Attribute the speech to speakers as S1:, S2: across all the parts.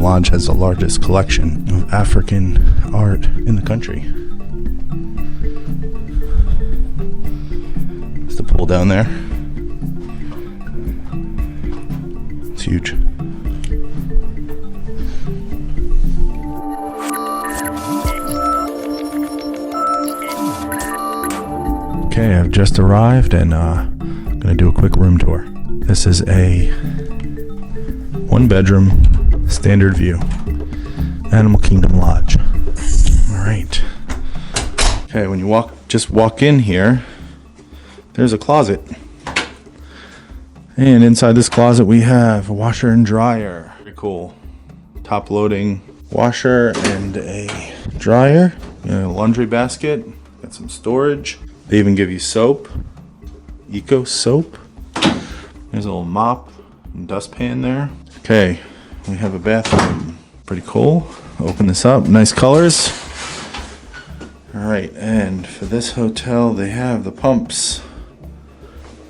S1: Lodge has the largest collection of African art in the country. There's the pool down there. It's huge. Okay, I've just arrived and I'm gonna do a quick room tour. This is a 1-bedroom standard view Animal Kingdom Lodge. All right. Okay, when you just walk in here, there's a closet, and inside this closet we have a washer and dryer. Very cool. Top loading washer and a dryer. A laundry basket. Got some storage. They even give you soap. Eco soap. There's a little mop and dustpan there. Okay. We have a bathroom. Pretty cool. Open this up. Nice colors. Alright, and for this hotel they have the pumps.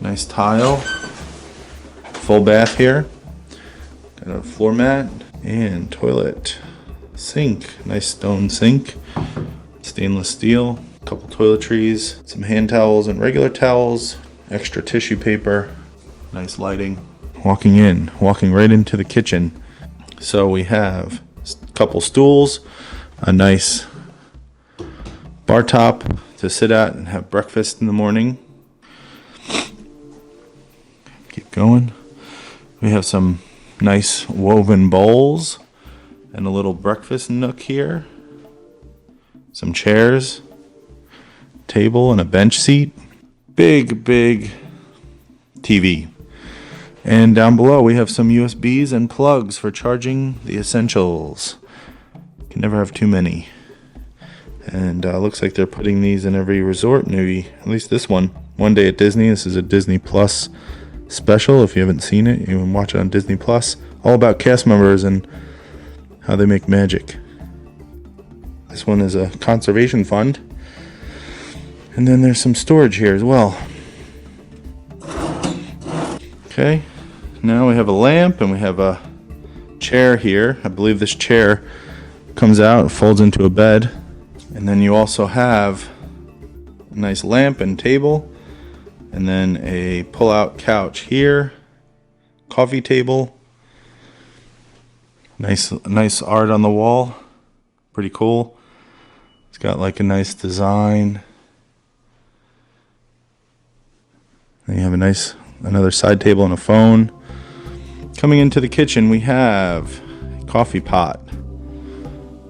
S1: Nice tile. Full bath here. Got a floor mat and toilet. Sink. Nice stone sink. Stainless steel. A couple toiletries. Some hand towels and regular towels. Extra tissue paper. Nice lighting. Walking right into the kitchen. So we have a couple stools, a nice bar top to sit at and have breakfast in the morning. Keep going. We have some nice woven bowls and a little breakfast nook here. Some chairs, table and a bench seat. Big TV. And down below we have some USBs and plugs for charging the essentials. Can never have too many. And looks like they're putting these in every resort, maybe at least this one. One Day at Disney. This is a Disney Plus special. If you haven't seen it, you can watch it on Disney Plus. All about cast members and how they make magic. This one is a conservation fund. And then there's some storage here as well. Okay. Now we have a lamp and we have a chair here. I believe this chair comes out, folds into a bed. And then you also have a nice lamp and table. And then a pull-out couch here. Coffee table. Nice art on the wall. Pretty cool. It's got like a nice design. And you have another side table and a phone. Coming into the kitchen, we have a coffee pot,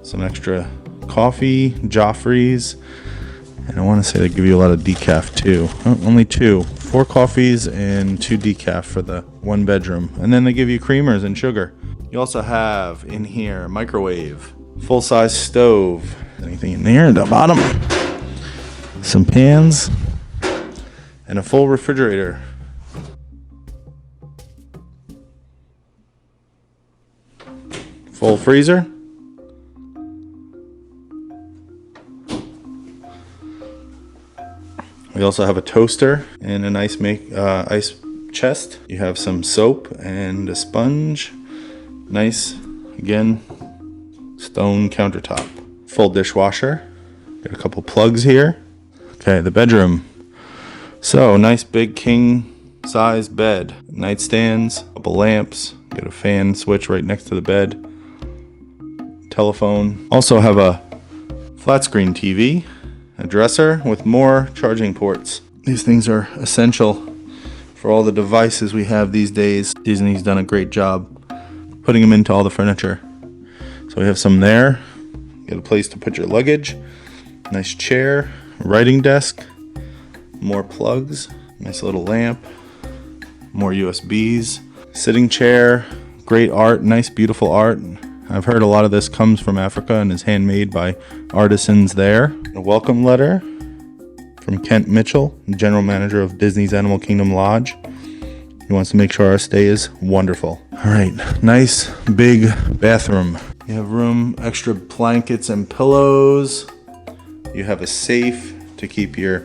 S1: some extra coffee, Joffrey's, and I want to say they give you a lot of decaf too. Only 4 coffees and 2 decaf for the 1 bedroom, and then they give you creamers and sugar. You also have in here a microwave, full-size stove, anything in there at the bottom, some pans, and a full refrigerator. Full freezer. We also have a toaster and an ice chest. You have some soap and a sponge. Nice, again, stone countertop. Full dishwasher. Got a couple plugs here. Okay, the bedroom. So, nice big king size bed. Nightstands, a couple lamps. Got a fan switch right next to the bed. Telephone. Also have a flat screen TV, a dresser with more charging ports. These things are essential for all the devices we have these days. Disney's done a great job putting them into all the furniture. So we have some there. Got Get a place to put your luggage. Nice chair, writing desk, more plugs, nice little lamp, more USBs, sitting chair, great art, nice beautiful art. I've heard a lot of this comes from Africa and is handmade by artisans there. A welcome letter from Kent Mitchell, general manager of Disney's Animal Kingdom Lodge. He wants to make sure our stay is wonderful. All right, nice big bathroom. You have room, extra blankets and pillows. You have a safe to keep your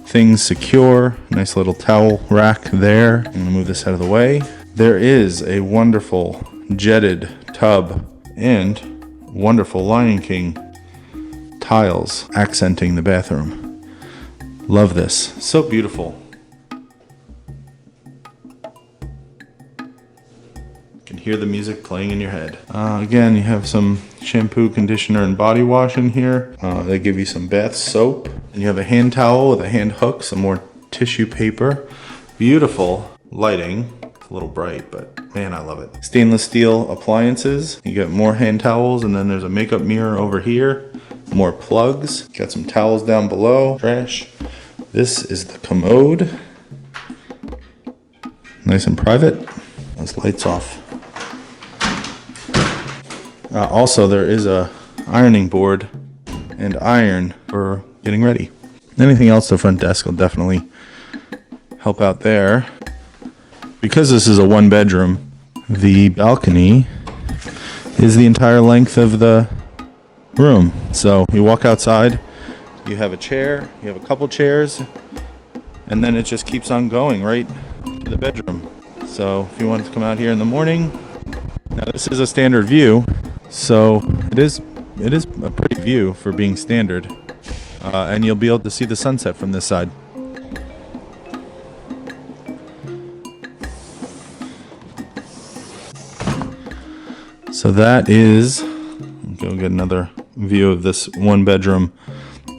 S1: things secure. Nice little towel rack there. I'm gonna move this out of the way. There is a wonderful jetted tub and wonderful Lion King tiles accenting the bathroom. Love this, so beautiful. You can hear the music playing in your head. Again, you have some shampoo, conditioner, and body wash in here. They give you some bath soap. And you have a hand towel with a hand hook, some more tissue paper. Beautiful lighting. It's a little bright, but man, I love it. Stainless steel appliances. You get more hand towels, and then there's a makeup mirror over here. More plugs. Got some towels down below. Trash. This is the commode. Nice and private. Those lights off. Also, there is a ironing board and iron for getting ready. Anything else, the front desk will definitely help out there. Because this is a one bedroom, the balcony is the entire length of the room. So you walk outside, you have a chair, you have a couple chairs, and then it just keeps on going right to the bedroom. So if you want to come out here in the morning, now this is a standard view, so it is a pretty view for being standard, and you'll be able to see the sunset from this side. So that is, go get another view of this one bedroom.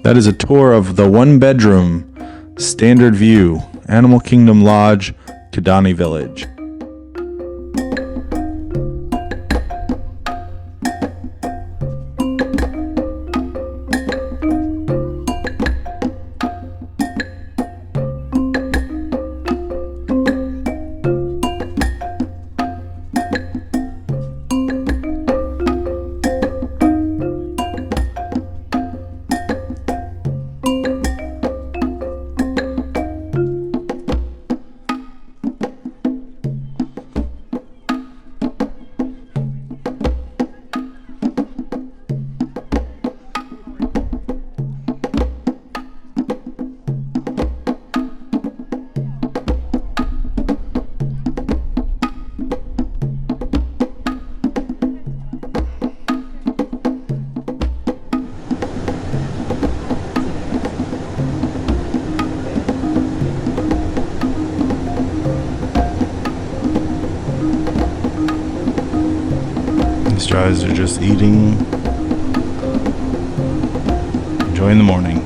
S1: That is a tour of the one bedroom standard view, Animal Kingdom Lodge, Kidani Village. These guys are just eating, enjoying the morning.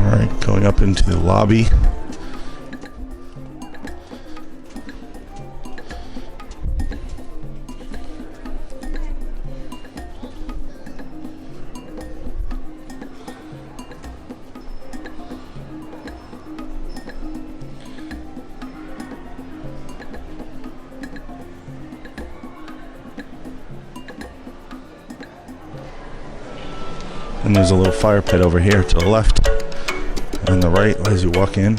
S1: All right, going up into the lobby. And there's a little fire pit over here to the left and the right as you walk in.